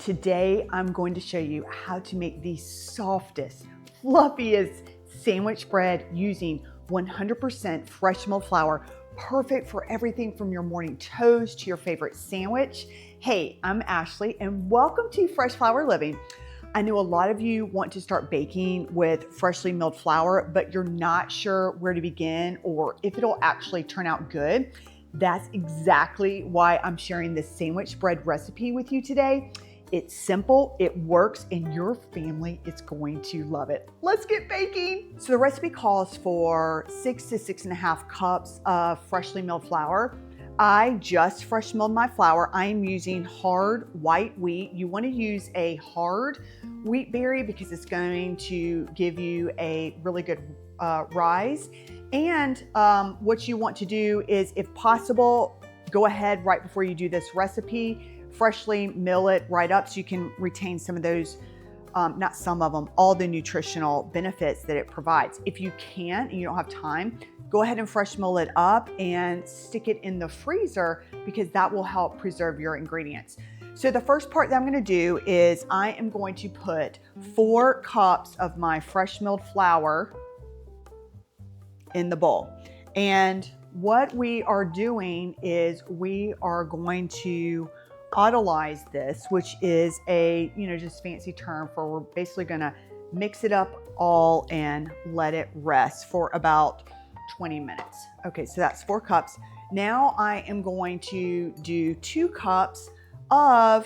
Today, I'm going to show you how to make the softest, fluffiest sandwich bread using 100% fresh milled flour, perfect for everything from your morning toast to your favorite sandwich. Hey, I'm Ashley and welcome to Fresh Flour Living. I know a lot of you want to start baking with freshly milled flour, but you're not sure where to begin or if it'll actually turn out good. That's exactly why I'm sharing this sandwich bread recipe with you today. It's simple, it works, and your family is going to love it. Let's get baking. So the recipe calls for 6 to 6.5 cups of freshly milled flour. I just fresh milled my flour. I am using hard white wheat. You want to use a hard wheat berry because it's going to give you a really good rise. And what you want to do is, if possible, go ahead right before you do this recipe, freshly mill it right up so you can retain some of those, not some of them, all the nutritional benefits that it provides. If you can't and you don't have time, go ahead and fresh mill it up and stick it in the freezer because that will help preserve your ingredients. So the first part that I'm gonna do is I am going to put 4 cups of my fresh milled flour in the bowl. And what we are doing is we are going to autolyze this, which is a, just fancy term for we're basically gonna mix it up all and let it rest for about 20 minutes. Okay, so that's 4 cups. Now I am going to do 2 cups of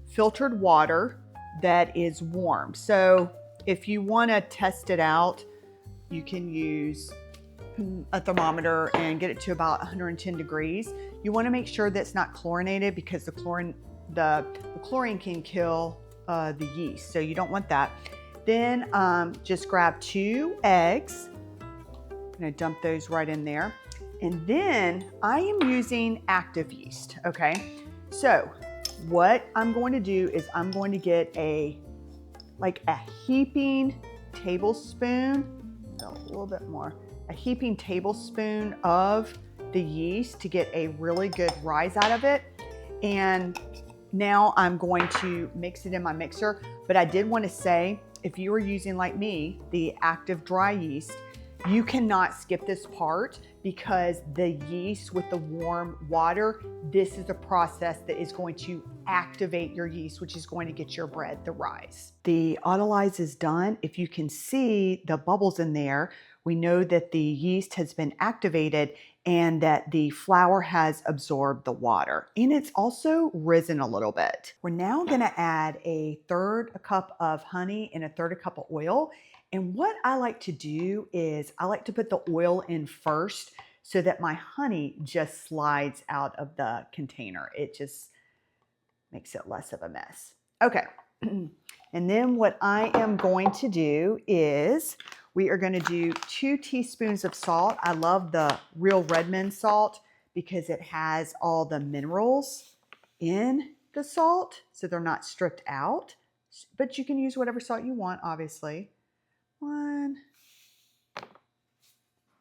filtered water that is warm. So if you wanna test it out, you can use a thermometer and get it to about 110 degrees. You want to make sure that's not chlorinated because the chlorine can kill the yeast, so you don't want that. Then just grab 2 eggs. I'm going to dump those right in there. And then I am using active yeast, okay? So what I'm going to do is I'm going to get a heaping tablespoon, a little bit more, a heaping tablespoon of the yeast to get a really good rise out of it. And now I'm going to mix it in my mixer. But I did want to say, if you are using, like me, the active dry yeast, you cannot skip this part because the yeast with the warm water, this is a process that is going to activate your yeast, which is going to get your bread the rise. The autolyze is done. If you can see the bubbles in there, we know that the yeast has been activated and that the flour has absorbed the water. And it's also risen a little bit. We're now gonna add a cup of honey and a cup of oil. And what I like to do is I like to put the oil in first so that my honey just slides out of the container. It just makes it less of a mess. Okay, and then what I am going to do is we are going to do 2 teaspoons of salt. I love the real Redmond salt because it has all the minerals in the salt, so they're not stripped out. But you can use whatever salt you want, obviously. 1,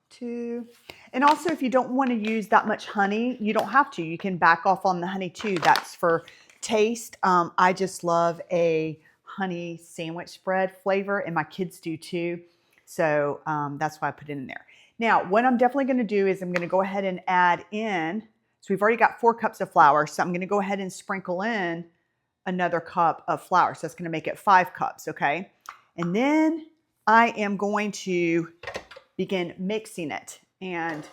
2. And also, if you don't want to use that much honey, you don't have to. You can back off on the honey too. That's for taste. I just love a honey sandwich bread flavor, and my kids do too. So that's why I put it in there. Now, what I'm definitely going to do is I'm going to go ahead and add in, so we've already got 4 cups of flour, so I'm going to go ahead and sprinkle in another cup of flour. So that's going to make it 5 cups, okay? And then I am going to begin mixing it. And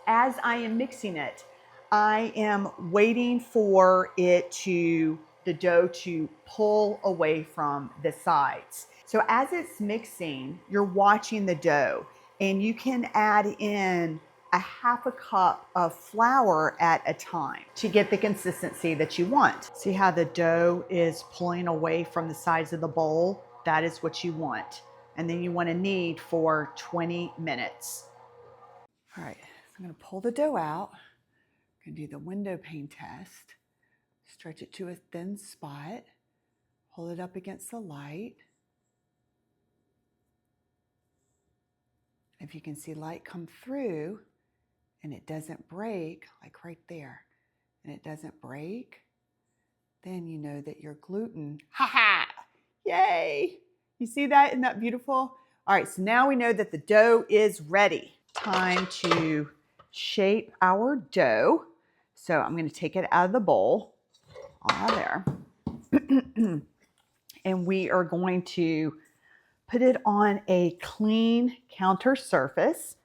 as I am mixing it, I am waiting for the dough to pull away from the sides. So as it's mixing, you're watching the dough, and you can add in a 1/2 cup of flour at a time to get the consistency that you want. See how the dough is pulling away from the sides of the bowl? That is what you want. And then you want to knead for 20 minutes. All right, so I'm going to pull the dough out. I'm going to do the window pane test. Stretch it to a thin spot. Hold it up against the light. If you can see light come through and it doesn't break, like right there, and it doesn't break, then you know that your gluten, ha ha, yay. You see that? Isn't that beautiful? All right, so now we know that the dough is ready. Time to shape our dough. So I'm going to take it out of the bowl, all out there. And we are going to put it on a clean counter surface.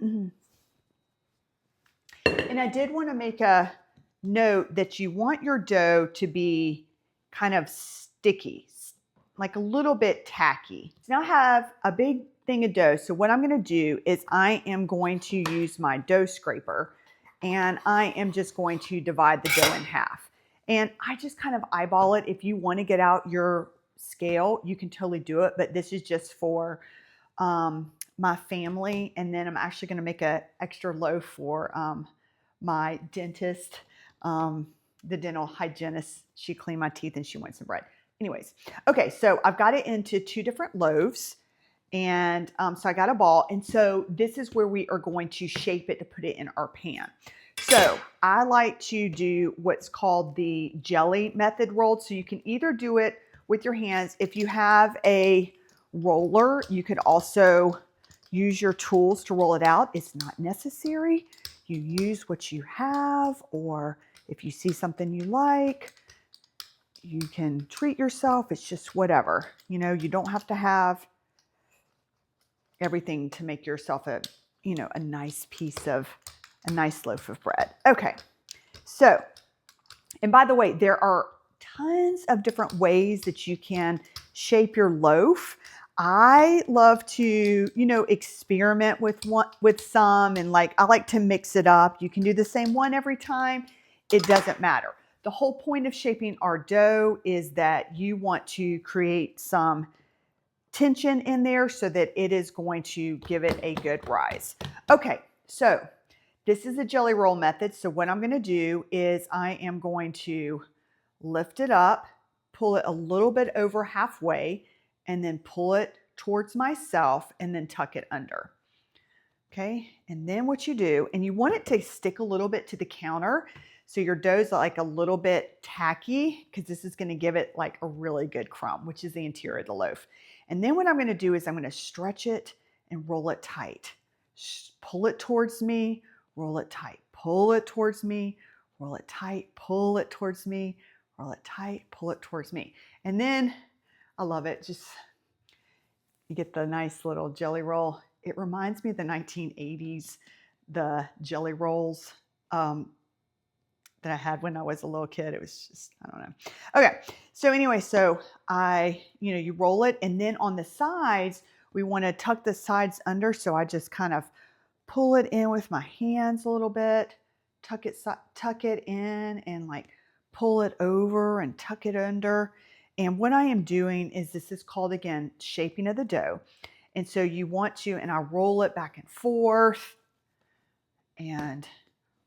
And I did want to make a note that you want your dough to be kind of sticky, like a little bit tacky. So now I have a big thing of dough. So what I'm going to do is I am going to use my dough scraper, and I am just going to divide the dough in half. And I just kind of eyeball it. If you want to get out your scale, you can totally do it. But this is just for my family. And then I'm actually going to make an extra loaf for my dentist, the dental hygienist. She cleaned my teeth and she wants some bread. Anyways, okay, so I've got it into 2 different loaves. And so I got a ball. And so this is where we are going to shape it to put it in our pan. So I like to do what's called the jelly method rolled. So you can either do it with your hands. If you have a roller, you could also use your tools to roll it out. It's not necessary. You use what you have, or if you see something you like, you can treat yourself. It's just whatever. You know, you don't have to have everything to make yourself a nice loaf of bread. Okay. So, and by the way, there are tons of different ways that you can shape your loaf. I love to, experiment with some, and I like to mix it up. You can do the same one every time. It doesn't matter. The whole point of shaping our dough is that you want to create some tension in there so that it is going to give it a good rise. Okay, so this is a jelly roll method. So what I'm going to do is I am going to lift it up, pull it a little bit over halfway, and then pull it towards myself and then tuck it under. Okay, and then what you do, and you want it to stick a little bit to the counter so your dough's like a little bit tacky, because this is going to give it like a really good crumb, which is the interior of the loaf. And then what I'm going to do is I'm going to stretch it and roll it tight. Pull it towards me, roll it tight, pull it towards me, roll it tight, pull it towards me, roll it tight, pull it towards me. And then I love it. Just you get the nice little jelly roll. It reminds me of the 1980s, the jelly rolls that I had when I was a little kid. It was just, I don't know. Okay. So anyway, so you roll it, and then on the sides, we want to tuck the sides under. So I just kind of pull it in with my hands a little bit, tuck it in, and pull it over and tuck it under. And what I am doing is, this is called, again, shaping of the dough. And so you want to, and I roll it back and forth and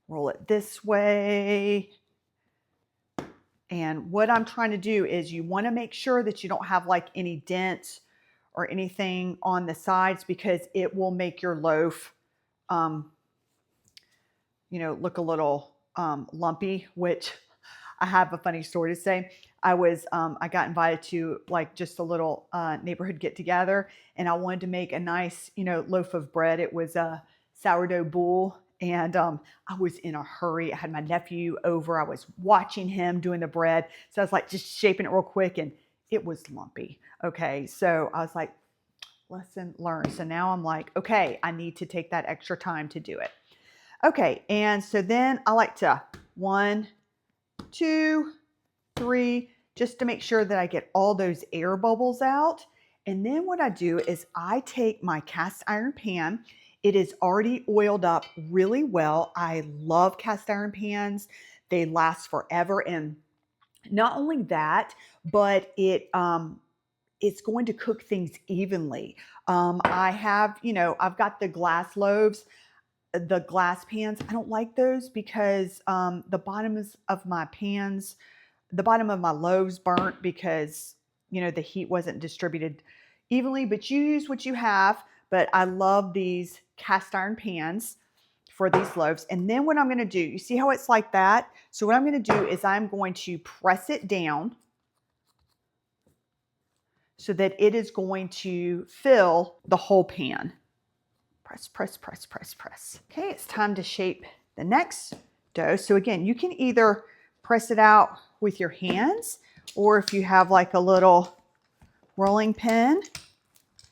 roll it this way. And what I'm trying to do is, you want to make sure that you don't have any dents or anything on the sides, because it will make your loaf, look a little lumpy, which I have a funny story to say. I got invited to just a little neighborhood get together, and I wanted to make a nice, loaf of bread. It was a sourdough boule, and I was in a hurry. I had my nephew over. I was watching him doing the bread. So I was just shaping it real quick, and it was lumpy. Okay. So I was lesson learned. So now I'm okay, I need to take that extra time to do it. Okay. And so then I like to 1, 2, 3, just to make sure that I get all those air bubbles out. And then what I do is I take my cast iron pan. It is already oiled up really well. I love cast iron pans. They last forever. And not only that, but it's going to cook things evenly. I have, I've got the glass loaves, the glass pans. I don't like those because the bottoms of my pans, the bottom of my loaves burnt because, the heat wasn't distributed evenly. But you use what you have. But I love these cast iron pans for these loaves. And then what I'm going to do, you see how it's like that? So what I'm going to do is I'm going to press it down so that it is going to fill the whole pan. Press, press, press, press, press. Okay, it's time to shape the next dough. So again, you can either press it out with your hands, or if you have like a little rolling pin,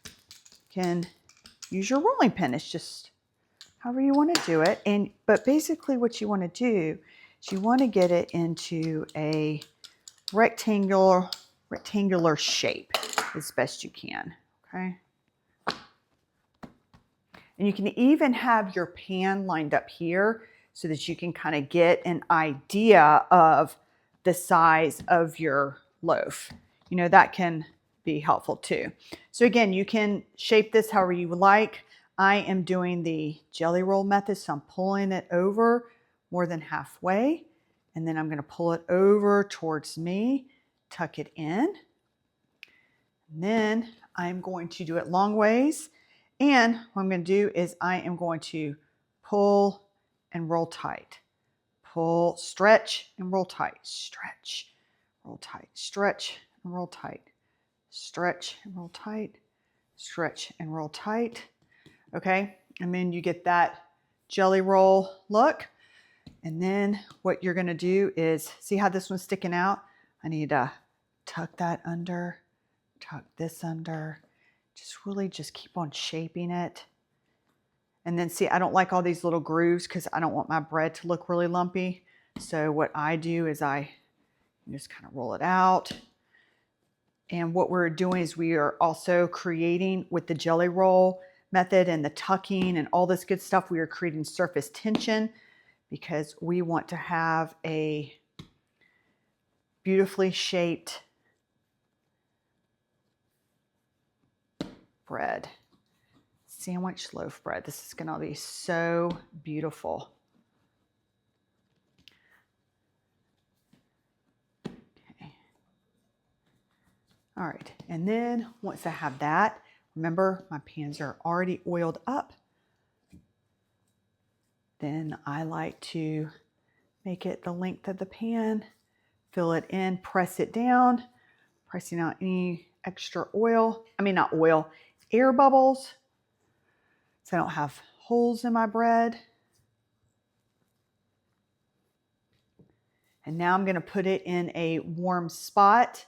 you can use your rolling pin. It's just however you want to do it. But basically what you want to do is you want to get it into a rectangular shape as best you can, okay? And you can even have your pan lined up here so that you can kind of get an idea of the size of your loaf. You know, that can be helpful too. So again, you can shape this however you would like. I am doing the jelly roll method, so I'm pulling it over more than halfway, and then I'm going to pull it over towards me, tuck it in, and then I'm going to do it long ways. And what I'm going to do is I am going to pull and roll tight. Pull, stretch, and roll tight. Stretch, roll tight. Stretch, and roll tight. Stretch, and roll tight. Stretch, and roll tight. Okay, and then you get that jelly roll look. And then what you're going to do is, see how this one's sticking out? I need to tuck that under, tuck this under. Just really just keep on shaping it. And then see, I don't like all these little grooves because I don't want my bread to look really lumpy. So what I do is I just kind of roll it out. And what we're doing is we are also creating, with the jelly roll method and the tucking and all this good stuff, we are creating surface tension because we want to have a beautifully shaped bread. Sandwich loaf bread. This is going to be so beautiful. Okay. All right. And then once I have that, remember my pans are already oiled up. Then I like to make it the length of the pan, fill it in, press it down, pressing out any extra oil. I mean, not oil, air bubbles, so I don't have holes in my bread. And now I'm going to put it in a warm spot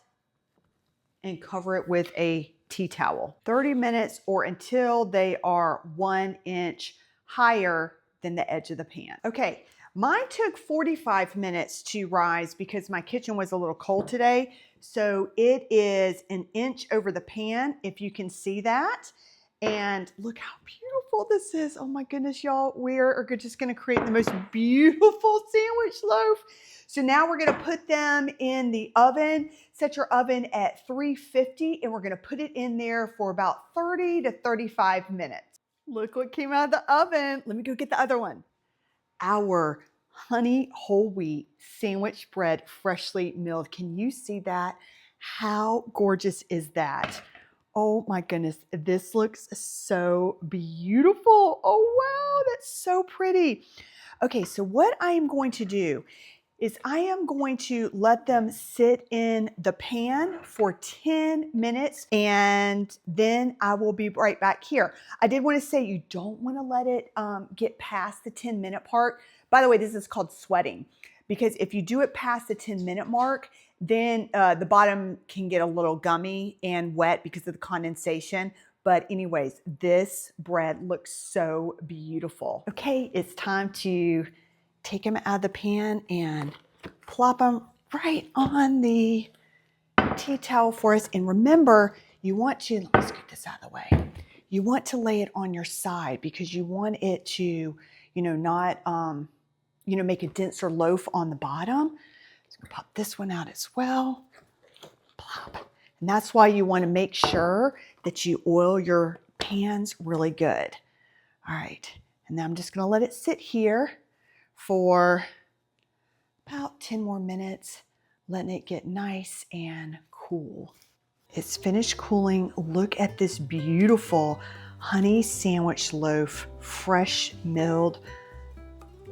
and cover it with a tea towel. 30 minutes or until they are 1 inch higher than the edge of the pan. Okay, mine took 45 minutes to rise because my kitchen was a little cold today. So it is 1 inch over the pan, if you can see that. And look how beautiful this is. Oh my goodness, y'all. We are just going to create the most beautiful sandwich loaf. So now we're going to put them in the oven. Set your oven at 350 and we're going to put it in there for about 30 to 35 minutes. Look what came out of the oven. Let me go get the other one. Our honey whole wheat sandwich bread, freshly milled. Can you see that? How gorgeous is that? Oh my goodness, this looks so beautiful. Oh wow, that's so pretty. Okay, so what I am going to do is I am going to let them sit in the pan for 10 minutes and then I will be right back here. I did want to say you don't want to let it get past the 10-minute part. By the way, this is called sweating because if you do it past the 10-minute mark, then the bottom can get a little gummy and wet because of the condensation. But anyways, this bread looks so beautiful. Okay, it's time to take them out of the pan and plop them right on the tea towel for us. And remember, you want to, let me scoot this out of the way. You want to lay it on your side because you want it to, not, make a denser loaf on the bottom. So I'm gonna pop this one out as well. Plop. And that's why you want to make sure that you oil your pans really good. All right, and now I'm just gonna let it sit here for about 10 more minutes, letting it get nice and cool. It's finished cooling. Look at this beautiful honey sandwich loaf, fresh milled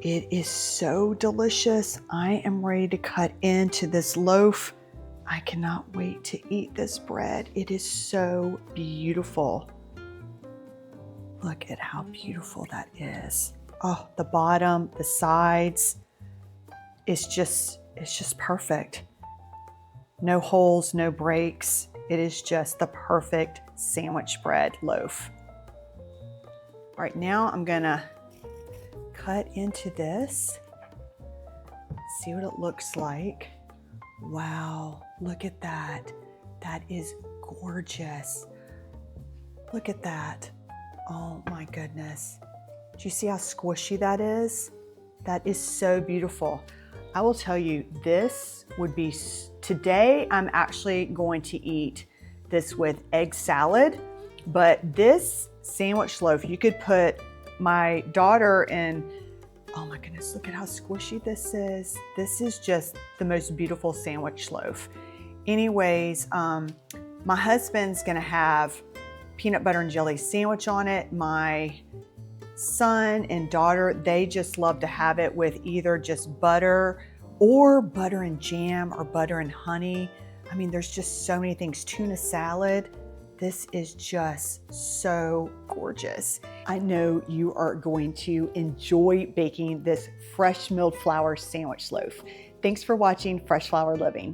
It is so delicious. I am ready to cut into this loaf. I cannot wait to eat this bread. It is so beautiful. Look at how beautiful that is. Oh, the bottom, the sides, it's just perfect. No holes, no breaks. It is just the perfect sandwich bread loaf. All right, now I'm gonna cut into this. See what it looks like. Wow, look at that. That is gorgeous. Look at that. Oh my goodness. Do you see how squishy that is? That is so beautiful. I will tell you, this would be, today I'm actually going to eat this with egg salad, but this sandwich loaf, you could put my daughter in. Oh my goodness, look at how squishy this is. This is just the most beautiful sandwich loaf. Anyways, my husband's gonna have peanut butter and jelly sandwich on it. My son and daughter, they just love to have it with either just butter or butter and jam or butter and honey. I mean, there's just so many things. Tuna salad. This is just so gorgeous. I know you are going to enjoy baking this fresh milled flour sandwich loaf. Thanks for watching Fresh Flour Living.